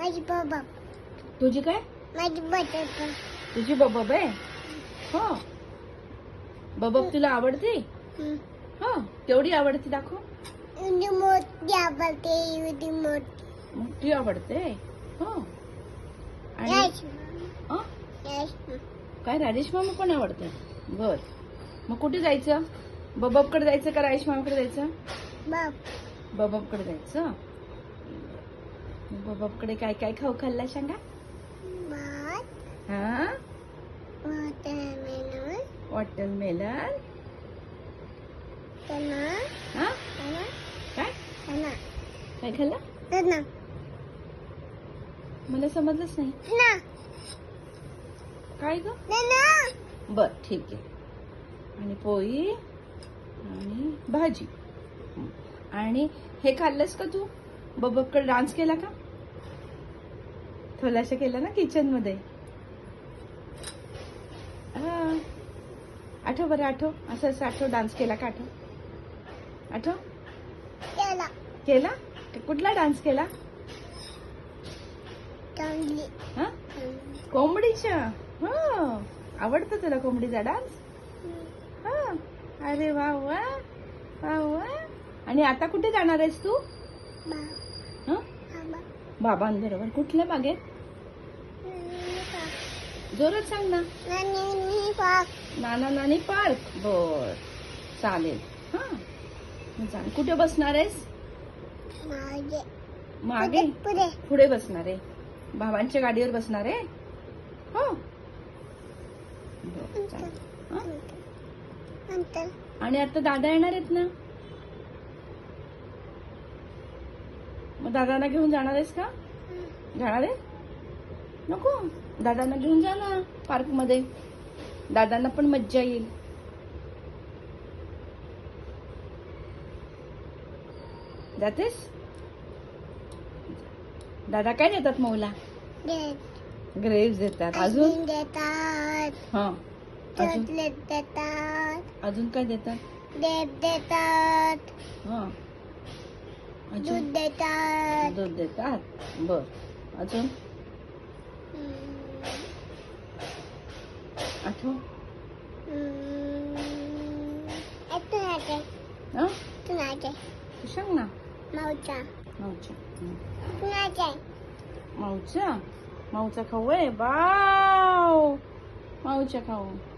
माझी बाबा तुझी काय? माझी बटाटा तुझी बबब आहे. हो, बबब तुला आवडते? हो, केवढी आवडते दाखव. एवढी मोठी आवडते एवढी मोठी मोठी आवडते. हो. आणि यश अं? यश काय राजेश मामा पण आवडते? बर, मग कुठे जायचं? बबबकडे जायचं का राजेश मामाकडे जायचं? बाप बबबकडे जायचं. बबबकडे काय काय खाऊ खाल्ला सांगा. भात हा, वॉटरमेलन वॉटरमेलन. चना हा, चना काय चना काय खाल्लं? चना मला समजलंच नाही. चना काय ग? चना बर, ठीक आहे. आणि पोळी आणि भाजी. आणि हे खाल्लंस का तू? बबबकडे डान्स केला का? थोडासा केला ना किचन मध्ये. हा, आठव बरं, आठव. असं असं आठव, डान्स केला का? आठव आठव. केला केला? कुठला डान्स केला? चांगली हा, कोंबडीच्या. हो, आवडतं तुला कोंबडीचा डान्स? हा, अरे वा वा वा वा. आणि आता कुठे जाणार आहेस तू? बाबा हं? बाबा बाबांबरोबर. कुठल्या बागेत? जोरात सांग ना. नानी पाक नाना नानी पार्क. बर, चालेल. हा, मग चालेल. कुठे बसणार आहेस? मागे मागे? पुढे पुढे बसणार आहे. बाबांच्या गाडीवर बसणार आहे. हो, बरं, चालेल. हं? नंतर आणि आता दादा येणार आहेत ना? मग दादांना घेऊन जाणार आहेस का? जाणार आहे? नको, दादांना घेऊन जा ना पार्क मध्ये. दादांना पण मज्जा येईल. जातेस? दादा काय देतात मऊला? ग्रेप्स देतात. अजून? देतात हा, अजून? चॉकलेट देतात अजून काय देतात? डेप देतात हा, दूध अजून? देतात दूध देतात. बर, अजून? आठव. हा, सांग ना. माऊचा माऊच्या. कुणाचे माऊचा. माऊचा खाऊ आहे. वाव, माऊच्या खाऊ.